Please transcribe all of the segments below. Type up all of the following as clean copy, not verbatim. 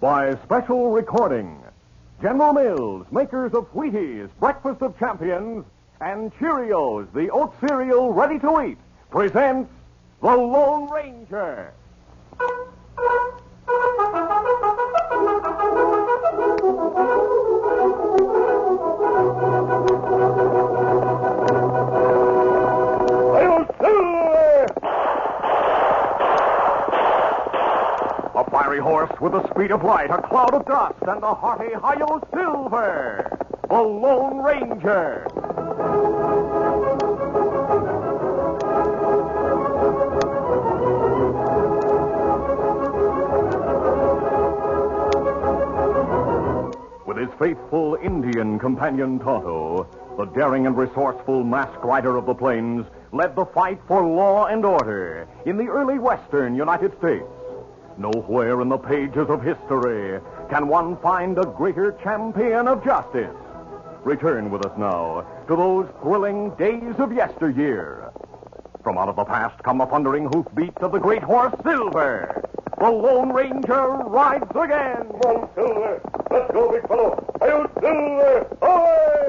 By special recording, General Mills, makers of Wheaties, Breakfast of Champions, and Cheerios, the oat cereal ready to eat, presents The Lone Ranger. A fiery horse with the speed of light, a cloud of dust, and a hearty hi-yo silver. The Lone Ranger. With his faithful Indian companion Tonto, the daring and resourceful masked rider of the plains led the fight for law and order in the early western United States. Nowhere in the pages of history can one find a greater champion of justice. Return with us now to those thrilling days of yesteryear. From out of the past come the thundering hoofbeats of the great horse Silver. The Lone Ranger rides again. Come on, Silver. Let's go, big fellow. Hi-yo, Silver. Away!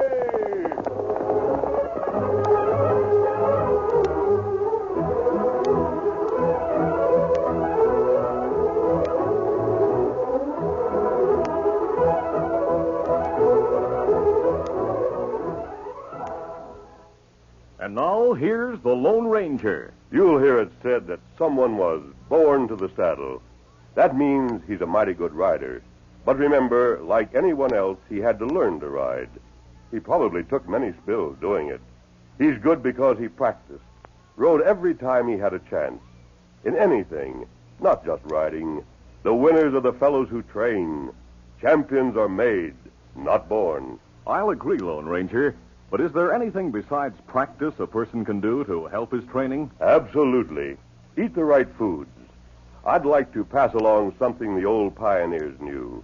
And now, here's the Lone Ranger. You'll hear it said that someone was born to the saddle. That means he's a mighty good rider. But remember, like anyone else, he had to learn to ride. He probably took many spills doing it. He's good because he practiced, rode every time he had a chance. In anything, not just riding. The winners are the fellows who train. Champions are made, not born. I'll agree, Lone Ranger. But is there anything besides practice a person can do to help his training? Absolutely. Eat the right foods. I'd like to pass along something the old pioneers knew.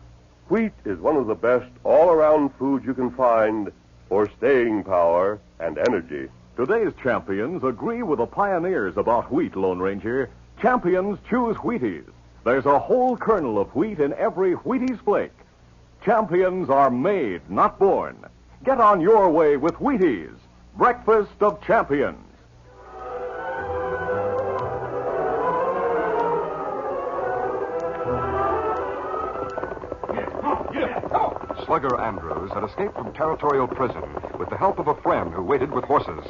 Wheat is one of the best all-around foods you can find for staying power and energy. Today's champions agree with the pioneers about wheat, Lone Ranger. Champions choose Wheaties. There's a whole kernel of wheat in every Wheaties flake. Champions are made, not born. Get on your way with Wheaties, Breakfast of Champions. Slugger Andrews had escaped from territorial prison with the help of a friend who waited with horses.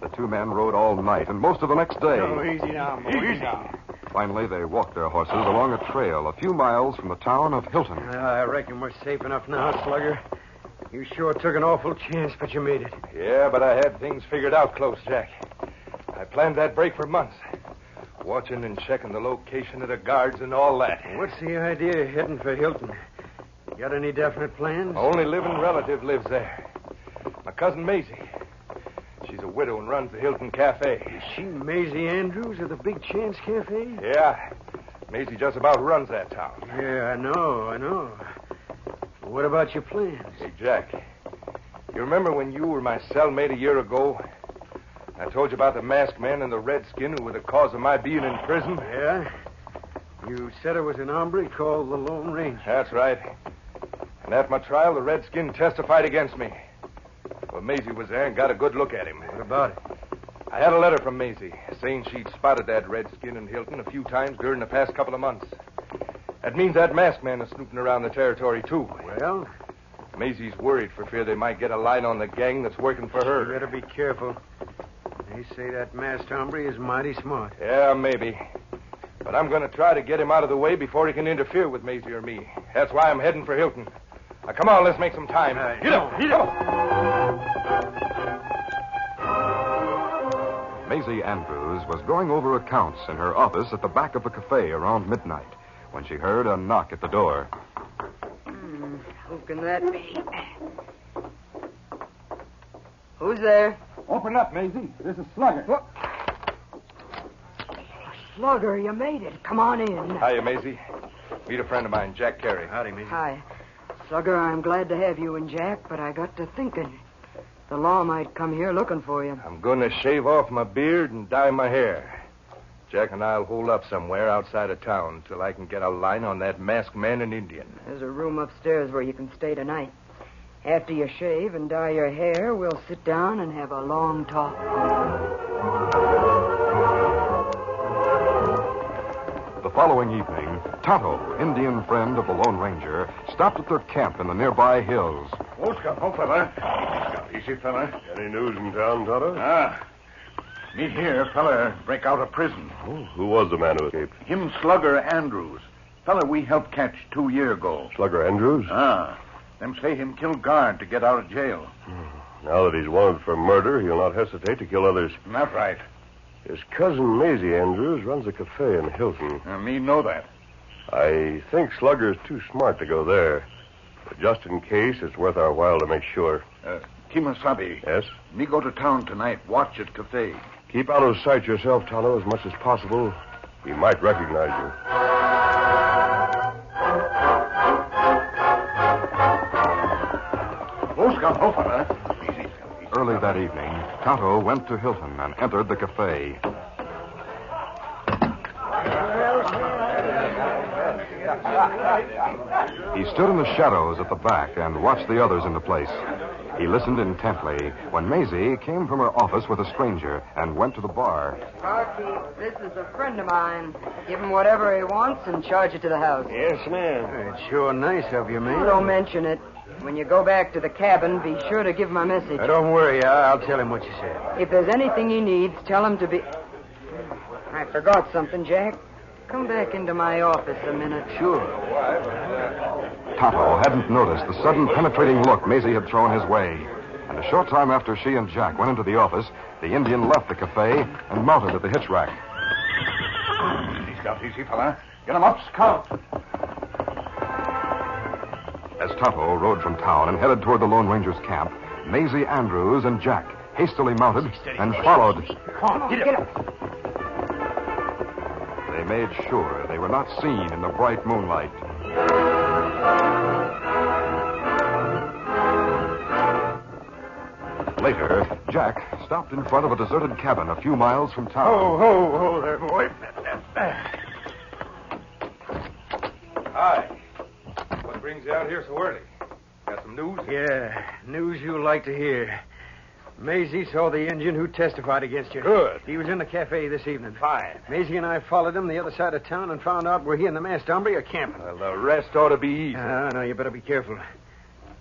The two men rode all night and most of the next day. Oh, easy now, easy now. Finally, they walked their horses along a trail a few miles from the town of Hilton. I reckon we're safe enough now, Slugger. You sure took an awful chance, but you made it. Yeah, but I had things figured out close, Jack. I planned that break for months. Watching and checking the location of the guards and all that. What's the idea of heading for Hilton? You got any definite plans? My only living relative lives there. My cousin Maisie. She's a widow and runs the Hilton Cafe. Is she Maisie Andrews of the Big Chance Cafe? Yeah. Maisie just about runs that town. Yeah, I know. What about your plans? Hey, Jack, you remember when you were my cellmate a year ago? I told you about the masked man and the redskin who were the cause of my being in prison? Yeah? You said it was an hombre called the Lone Ranger. That's right. And at my trial, the redskin testified against me. Well, Maisie was there and got a good look at him. What about it? I had a letter from Maisie saying she'd spotted that redskin in Hilton a few times during the past couple of months. That means that masked man is snooping around the territory, too. Well? Maisie's worried for fear they might get a line on the gang that's working for her. You better be careful. They say that masked hombre is mighty smart. Yeah, maybe. But I'm going to try to get him out of the way before he can interfere with Maisie or me. That's why I'm heading for Hilton. Now, come on, let's make some time. Get up. Maisie Andrews was going over accounts in her office at the back of a cafe around midnight when she heard a knock at the door. Who can that be? Who's there? Open up, Maisie. This is Slugger. What? Slugger, you made it. Come on in. Hiya, Maisie. Meet a friend of mine, Jack Carey. Howdy, Maisie. Hi. Slugger, I'm glad to have you and Jack, but I got to thinking. The law might come here looking for you. I'm going to shave off my beard and dye my hair. Jack and I'll hold up somewhere outside of town till I can get a line on that masked man and Indian. There's a room upstairs where you can stay tonight. After you shave and dye your hair, we'll sit down and have a long talk. The following evening, Tonto, Indian friend of the Lone Ranger, stopped at their camp in the nearby hills. Oscar, fella. Easy, fella. Any news in town, Tonto? Me here, fella, break out of prison. Oh, who was the man who escaped? Him Slugger Andrews. Fella we helped catch 2 year ago. Slugger Andrews? Them say him kill guard to get out of jail. Now that he's wanted for murder, he'll not hesitate to kill others. Not right. His cousin Maisie Andrews runs a cafe in Hilton. Me know that. I think Slugger's too smart to go there. But just in case, it's worth our while to make sure. Kimasabi. Yes? Me go to town tonight. Watch at cafe. Keep out of sight yourself, Tonto, as much as possible. He might recognize you. Oscar, fella. Easy. Early that evening, Tonto went to Hilton and entered the cafe. He stood in the shadows at the back and watched the others in the place. He listened intently when Maisie came from her office with a stranger and went to the bar. Barkeep, this is a friend of mine. Give him whatever he wants and charge it to the house. Yes, ma'am. It's sure nice of you, man. Don't mention it. When you go back to the cabin, be sure to give him a message. Don't worry. I'll tell him what you said. If there's anything he needs, tell him to be... I forgot something, Jack. Come back into my office a minute. Sure. Tonto hadn't noticed the sudden penetrating look Maisie had thrown his way. And a short time after she and Jack went into the office, the Indian left the cafe and mounted at the hitch rack. Easy, fella. Get him up, Scout. As Tonto rode from town and headed toward the Lone Ranger's camp, Maisie Andrews and Jack hastily mounted and followed. Come on, get him. They made sure they were not seen in the bright moonlight. Later, Jack stopped in front of a deserted cabin a few miles from town. Oh, there, boy. Hi. What brings you out here so early? Got some news? Yeah, news you like to hear. Maisie saw the Indian who testified against you. Good. He was in the cafe this evening. Fine. Maisie and I followed him the other side of town and found out where he and the masked hombre are camping. Well, the rest ought to be easy. No, you better be careful.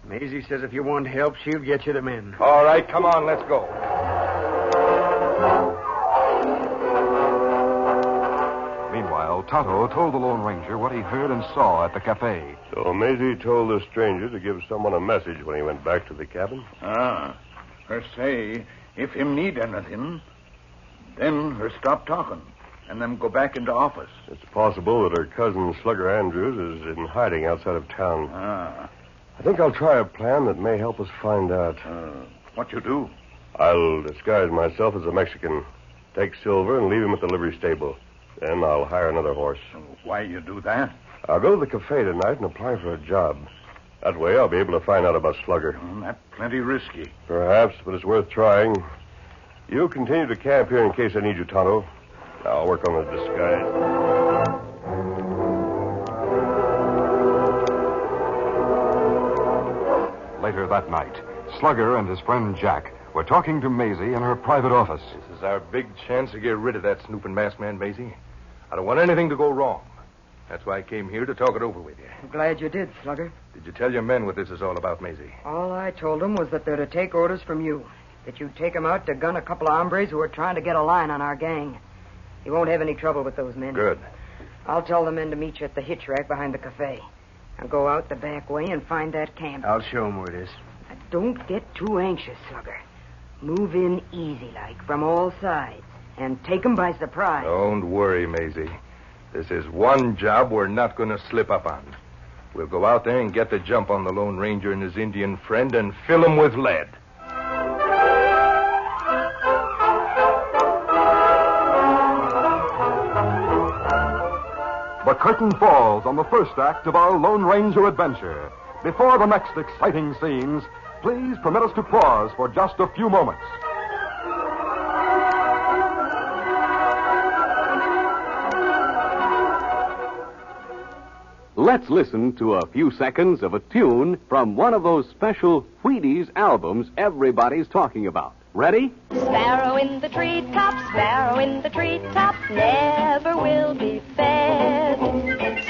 Maisie says if you want help, she'll get you the men. All right, come on, let's go. Meanwhile, Tonto told the Lone Ranger what he heard and saw at the cafe. So Maisie told the stranger to give someone a message when he went back to the cabin? Her say, if him need anything, then her stop talking, and them go back into office. It's possible that her cousin Slugger Andrews is in hiding outside of town. I think I'll try a plan that may help us find out. What you do? I'll disguise myself as a Mexican, take Silver, and leave him at the livery stable. Then I'll hire another horse. Why you do that? I'll go to the cafe tonight and apply for a job. That way I'll be able to find out about Slugger. That's plenty risky. Perhaps, but it's worth trying. You continue to camp here in case I need you, Tonto. I'll work on the disguise. Later that night, Slugger and his friend Jack were talking to Maisie in her private office. This is our big chance to get rid of that snooping masked man, Maisie. I don't want anything to go wrong. That's why I came here to talk it over with you. I'm glad you did, Slugger. Did you tell your men what this is all about, Maisie? All I told them was that they're to take orders from you. That you'd take them out to gun a couple of hombres who are trying to get a line on our gang. You won't have any trouble with those men. Good. I'll tell the men to meet you at the hitch rack behind the cafe. Now go out the back way and find that camp. I'll show them where it is. Now, don't get too anxious, Slugger. Move in easy-like from all sides and take them by surprise. Don't worry, Maisie. This is one job we're not going to slip up on. We'll go out there and get the jump on the Lone Ranger and his Indian friend and fill him with lead. The curtain falls on the first act of our Lone Ranger adventure. Before the next exciting scenes, please permit us to pause for just a few moments. let's listen to a few seconds of a tune from one of those special Wheaties albums everybody's talking about. Ready? Sparrow in the treetop, sparrow in the treetop, never will be fed.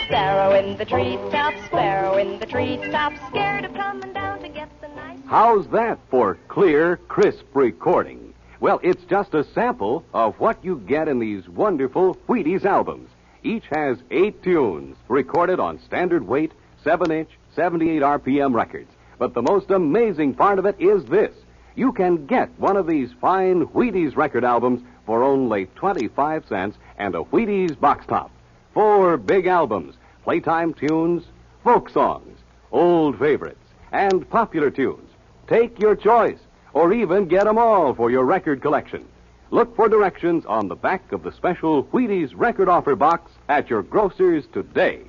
Sparrow in the treetop, sparrow in the treetop, scared of coming down to get the nice... How's that for clear, crisp recording? Well, it's just a sample of what you get in these wonderful Wheaties albums. Each has 8 tunes recorded on standard weight, 7-inch, 78 RPM records. But the most amazing part of it is this. You can get one of these fine Wheaties record albums for only 25 cents and a Wheaties box top. 4 big albums, playtime tunes, folk songs, old favorites, and popular tunes. Take your choice, or even get them all for your record collection. Look for directions on the back of the special Wheaties record offer box at your grocer's today.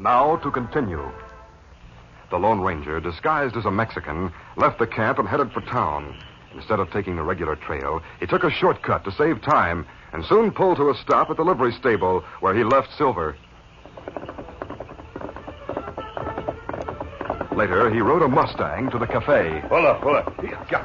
Now to continue. The Lone Ranger, disguised as a Mexican, left the camp and headed for town. Instead of taking the regular trail, he took a shortcut to save time and soon pulled to a stop at the livery stable where he left Silver. Later, he rode a Mustang to the cafe. Hold up. Yeah.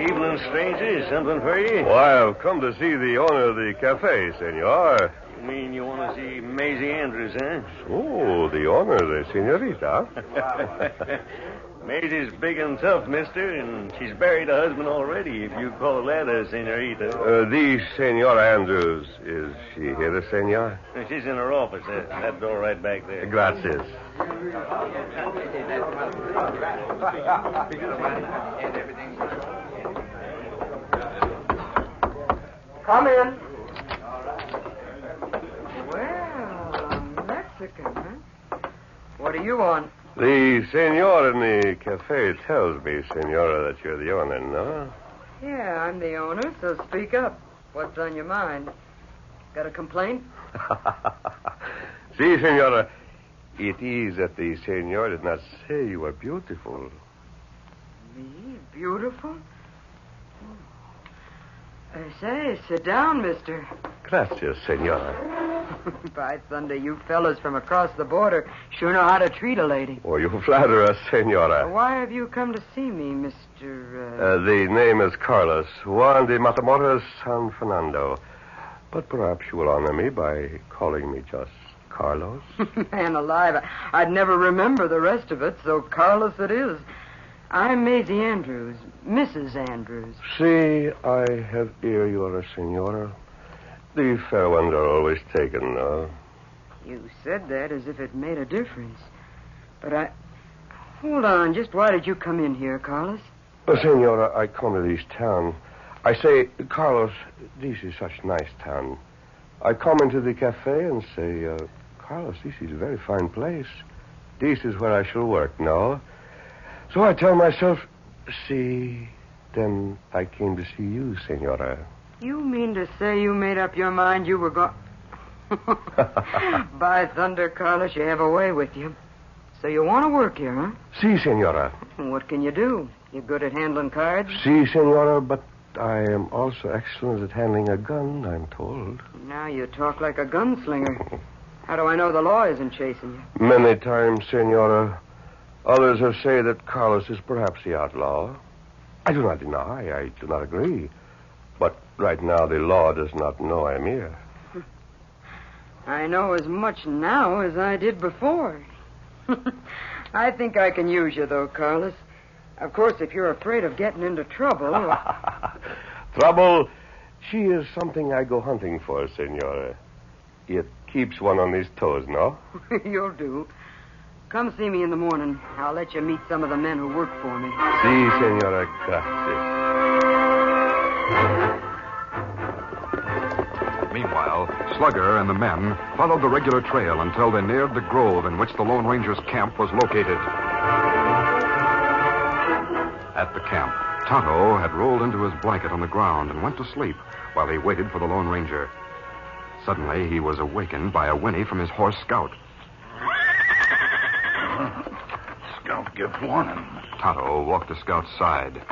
Evening, stranger. Something for you? Why, I've come to see the owner of the cafe, senor. You mean you want to see Maisie Andrews, huh? Oh, the owner, the senorita. Maisie's big and tough, mister, and she's buried a husband already, if you call that a senorita. The Senora Andrews, is she here, senor? She's in her office, that door right back there. Gracias. Come in. Well, a Mexican, huh? What do you want? The senor in the cafe tells me, senora, that you're the owner, no? Yeah, I'm the owner, so speak up. What's on your mind? Got a complaint? Si, senora. It is that the senor did not say you were beautiful. Me? Beautiful? I say, sit down, mister. Gracias, senora. By thunder, you fellas from across the border sure know how to treat a lady. Oh, you flatter us, senora. Why have you come to see me, Mr. The name is Carlos, Juan de Matamoros, San Fernando. But perhaps you will honor me by calling me just Carlos. Man alive, I'd never remember the rest of it, so Carlos it is. I'm Maisie Andrews, Mrs. Andrews. See, I have here you are a senora. The fair ones are always taken, no? You said that as if it made a difference. But Hold on, just why did you come in here, Carlos? Senora, I come to this town. I say, Carlos, this is such nice town. I come into the cafe and say, Carlos, this is a very fine place. This is where I shall work, no? So I tell myself, see, then I came to see you, senora. You mean to say you made up your mind you were going... By thunder, Carlos, you have a way with you. So you want to work here, huh? Si, senora. What can you do? You good at handling cards? Si, senora, but I am also excellent at handling a gun, I'm told. Now you talk like a gunslinger. How do I know the law isn't chasing you? Many times, senora. Others have said that Carlos is perhaps the outlaw. I do not deny, I do not agree. But right now the law does not know I'm here. I know as much now as I did before. I think I can use you, though, Carlos. Of course, if you're afraid of getting into trouble... Trouble? She is something I go hunting for, senora. It keeps one on his toes, no? You'll do. Come see me in the morning. I'll let you meet some of the men who work for me. Si, senora. Gracias. Meanwhile, Slugger and the men followed the regular trail until they neared the grove in which the Lone Ranger's camp was located. At the camp, Tonto had rolled into his blanket on the ground and went to sleep while he waited for the Lone Ranger. Suddenly, he was awakened by a whinny from his horse Scout. Scout gives warning. Tonto walked to Scout's side,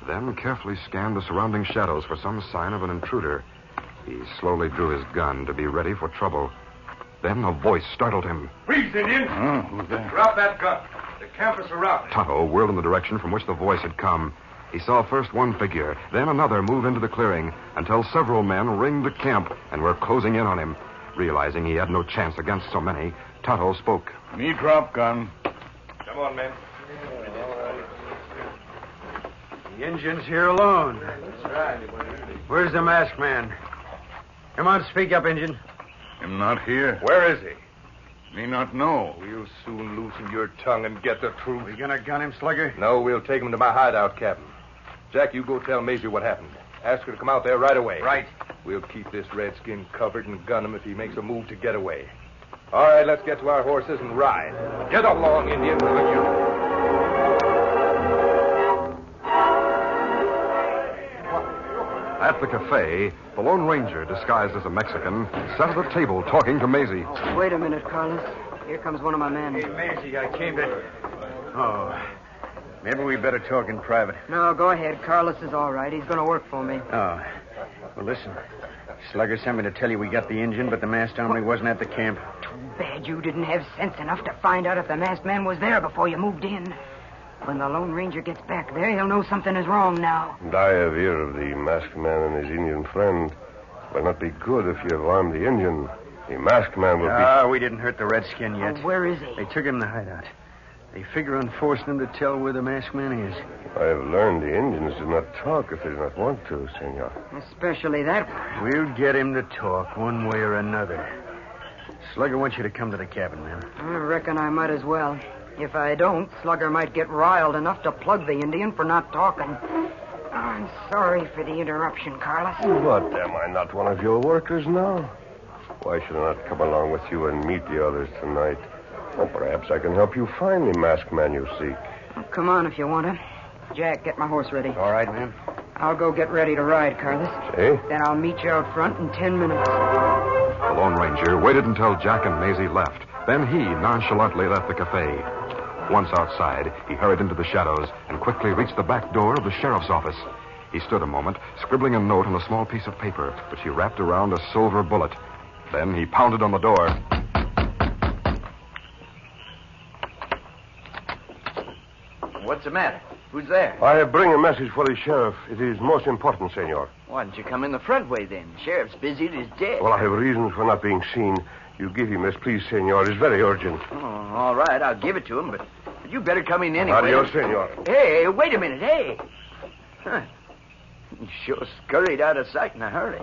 then carefully scanned the surrounding shadows for some sign of an intruder. He slowly drew his gun to be ready for trouble. Then a voice startled him. Freeze, Indian! Who's that? Drop that gun. The camp is surrounded. Tonto whirled in the direction from which the voice had come. He saw first one figure, then another move into the clearing, until several men ringed the camp and were closing in on him. Realizing he had no chance against so many, Tonto spoke. Me drop gun. Come on, men. The Injun's here alone. That's right. Where's the masked man? Come on, speak up, Injun. Him not here. Where is he? Me not know. We'll soon loosen your tongue and get the truth. We gonna gun him, Slugger? No, we'll take him to my hideout, Captain. Jack, you go tell Maisie what happened. Ask her to come out there right away. Right. We'll keep this redskin covered and gun him if he makes a move to get away. All right, let's get to our horses and ride. Get along, Indian, with you. At the cafe, the Lone Ranger, disguised as a Mexican, sat at a table talking to Maisie. Wait a minute, Carlos. Here comes one of my men. Hey, Maisie, I came to... Oh, maybe we better talk in private. No, go ahead. Carlos is all right. He's going to work for me. Oh. Well, listen. Slugger sent me to tell you we got the Injun, but the masked hombre wasn't at the camp. Too bad you didn't have sense enough to find out if the masked man was there before you moved in. When the Lone Ranger gets back there, he'll know something is wrong now. And I have heard of the masked man and his Indian friend. Will not be good if you have armed the Indian. The masked man will be... We didn't hurt the redskin yet. Oh, where is he? They took him to the hideout. They figure on forcing him to tell where the masked man is. I have learned the Indians do not talk if they do not want to, senor. Especially that one. We'll get him to talk one way or another. Slugger wants you to come to the cabin, man. I reckon I might as well. If I don't, Slugger might get riled enough to plug the Indian for not talking. I'm sorry for the interruption, Carlos. But am I not one of your workers now? Why should I not come along with you and meet the others tonight? Or perhaps I can help you find the masked man you seek. Well, come on if you want to. Jack, get my horse ready. All right, man. I'll go get ready to ride, Carlos. See? Then I'll meet you out front in 10 minutes. The Lone Ranger waited until Jack and Maisie left. Then he nonchalantly left the cafe. Once outside, he hurried into the shadows and quickly reached the back door of the sheriff's office. He stood a moment, scribbling a note on a small piece of paper, which he wrapped around a silver bullet. Then he pounded on the door. What's the matter? Who's there? I bring a message for the sheriff. It is most important, senor. Why didn't you come in the front way, then? The sheriff's busy as dead. Well, I have reasons for not being seen. You give him this, please, senor. It is very urgent. Oh, all right, I'll give it to him, but you better come in anyway. Adios, senor. Hey, wait a minute, hey. Huh. He sure scurried out of sight in a hurry.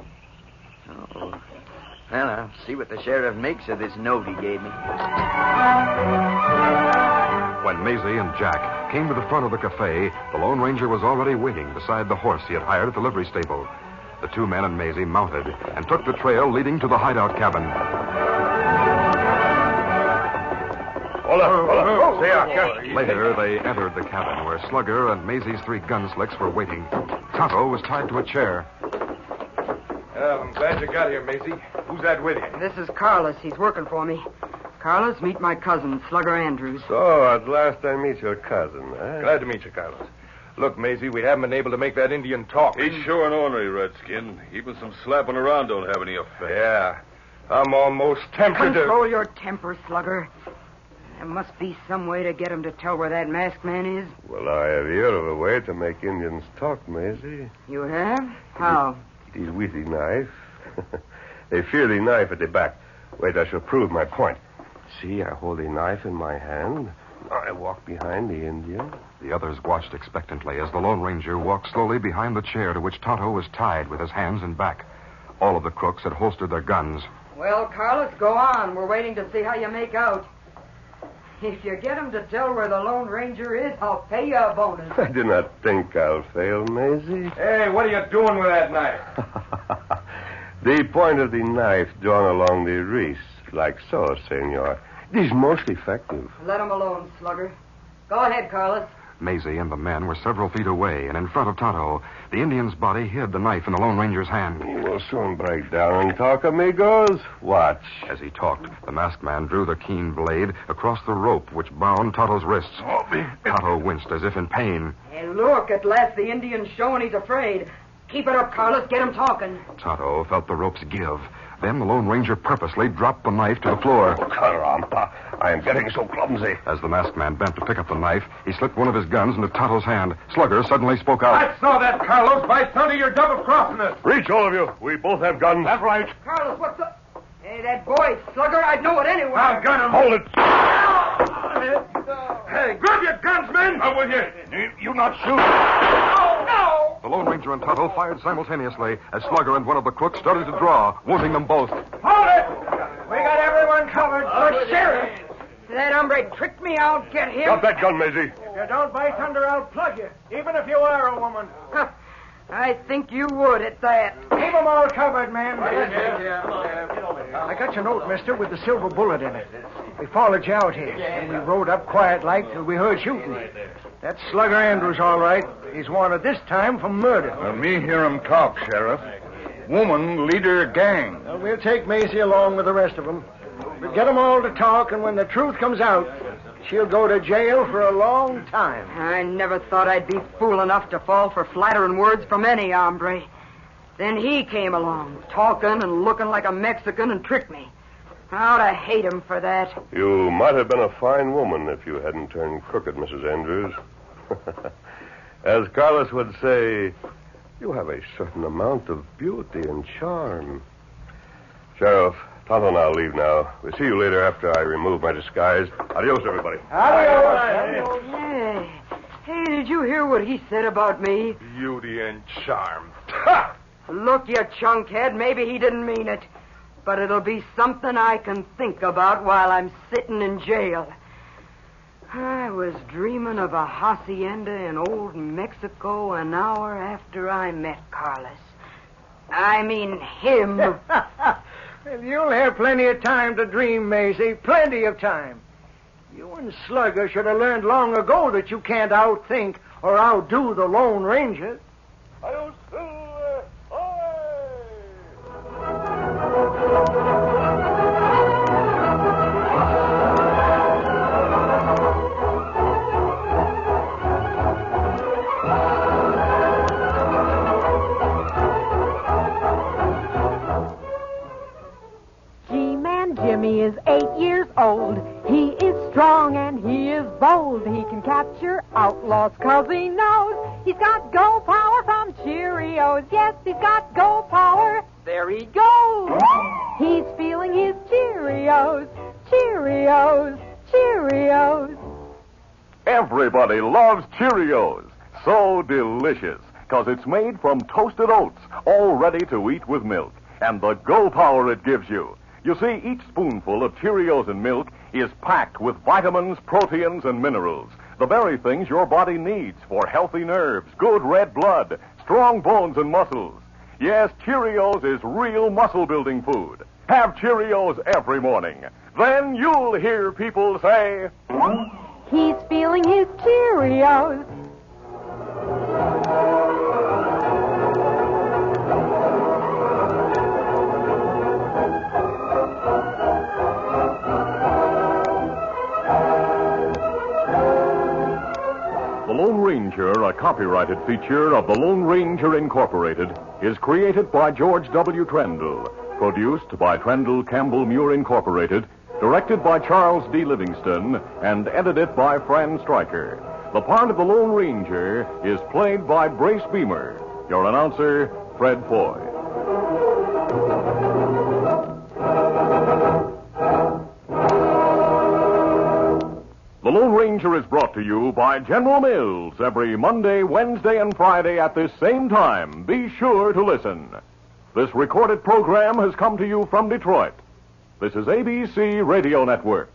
Oh, well, I'll see what the sheriff makes of this note he gave me. When Maisie and Jack came to the front of the cafe, the Lone Ranger was already waiting beside the horse he had hired at the livery stable. The two men and Maisie mounted and took the trail leading to the hideout cabin. Later, they entered the cabin where Slugger and Maisie's three gunslicks were waiting. Tonto was tied to a chair. Well, I'm glad you got here, Maisie. Who's that with you? This is Carlos. He's working for me. Carlos, meet my cousin, Slugger Andrews. So, at last I meet your cousin, eh? Glad to meet you, Carlos. Look, Maisie, we haven't been able to make that Indian talk. He's sure an ornery redskin. Even some slapping around don't have any effect. Yeah. I'm almost tempted to... Control your temper, Slugger. There must be some way to get him to tell where that masked man is. Well, I have heard of a way to make Indians talk, Maisie. You have? How? It is with the knife. They fear the knife at the back. Wait, I shall prove my point. See, I hold the knife in my hand. I walk behind the Indian. The others watched expectantly as the Lone Ranger walked slowly behind the chair to which Tonto was tied with his hands and back. All of the crooks had holstered their guns. Well, Carlos, go on. We're waiting to see how you make out. If you get him to tell where the Lone Ranger is, I'll pay you a bonus. I do not think I'll fail, Maisie. Hey, what are you doing with that knife? The point of the knife drawn along the wrist, like so, senor. It is most effective. Let him alone, Slugger. Go ahead, Carlos. Maisie and the men were several feet away, and in front of Tonto, the Indian's body hid the knife in the Lone Ranger's hand. You will soon break down and talk, amigos. Watch. As he talked, the masked man drew the keen blade across the rope which bound Tonto's wrists. Tonto winced as if in pain. Hey, look, at last the Indian's showing he's afraid. Keep it up, Carlos. Get him talking. Tonto felt the ropes give. Then the Lone Ranger purposely dropped the knife to the floor. Caramba, I am getting so clumsy. As the masked man bent to pick up the knife, he slipped one of his guns into Tonto's hand. Slugger suddenly spoke out. I saw that, Carlos. By thunder, you're double-crossing us. Reach, all of you. We both have guns. That's right. Carlos, what's the... Hey, that boy, Slugger, I'd know it anyway. I'll gun him. Hold it. Hey, grab your guns, men. I'm with you. You not shoot. No! The Lone Ranger and Tonto fired simultaneously as Slugger and one of the crooks started to draw, wounding them both. Hold it! We got everyone covered. Oh, Sheriff! That hombre tricked me. I'll get him. Drop that gun, Maisie. If you don't by thunder, I'll plug you, even if you are a woman. I think you would at that. Keep them all covered, man. I got your note, mister, with the silver bullet in it. We followed you out here, and we rode up quiet-like till we heard shooting. That's Slugger Andrews, all right. He's wanted this time for murder. Let me hear him talk, Sheriff. Woman, leader, gang. Well, we'll take Maisie along with the rest of them. We'll get them all to talk, and when the truth comes out, she'll go to jail for a long time. I never thought I'd be fool enough to fall for flattering words from any hombre. Then he came along, talking and looking like a Mexican, and tricked me. How'd I hate him for that? You might have been a fine woman if you hadn't turned crooked, Mrs. Andrews. As Carlos would say, you have a certain amount of beauty and charm. Sheriff, Tonto and I'll leave now. We'll see you later after I remove my disguise. Adios, everybody. Hey, did you hear what he said about me? Beauty and charm. Look, you chunkhead, maybe he didn't mean it. But it'll be something I can think about while I'm sitting in jail. I was dreaming of a hacienda in old Mexico an hour after I met Carlos. I mean him. Well, you'll have plenty of time to dream, Maisie. Plenty of time. You and Slugger should have learned long ago that you can't outthink or outdo the Lone Ranger. Jimmy is 8 years old. He is strong and he is bold. He can capture outlaws 'cause he knows he's got go power from Cheerios. Yes, he's got go power. There he goes. He's feeling his Cheerios. Cheerios. Cheerios. Everybody loves Cheerios. So delicious, 'cause it's made from toasted oats, all ready to eat with milk. And the go power it gives you. You see, each spoonful of Cheerios and milk is packed with vitamins, proteins, and minerals. The very things your body needs for healthy nerves, good red blood, strong bones and muscles. Yes, Cheerios is real muscle-building food. Have Cheerios every morning. Then you'll hear people say, he's feeling his Cheerios. The Lone Ranger, a copyrighted feature of the Lone Ranger Incorporated, is created by George W. Trendle, produced by Trendle Campbell Muir Incorporated, directed by Charles D. Livingston, and edited by Fran Stryker. The part of the Lone Ranger is played by Brace Beamer. Your announcer, Fred Foy. The Lone Ranger is brought to you by General Mills every Monday, Wednesday, and Friday at this same time. Be sure to listen. This recorded program has come to you from Detroit. This is ABC Radio Network.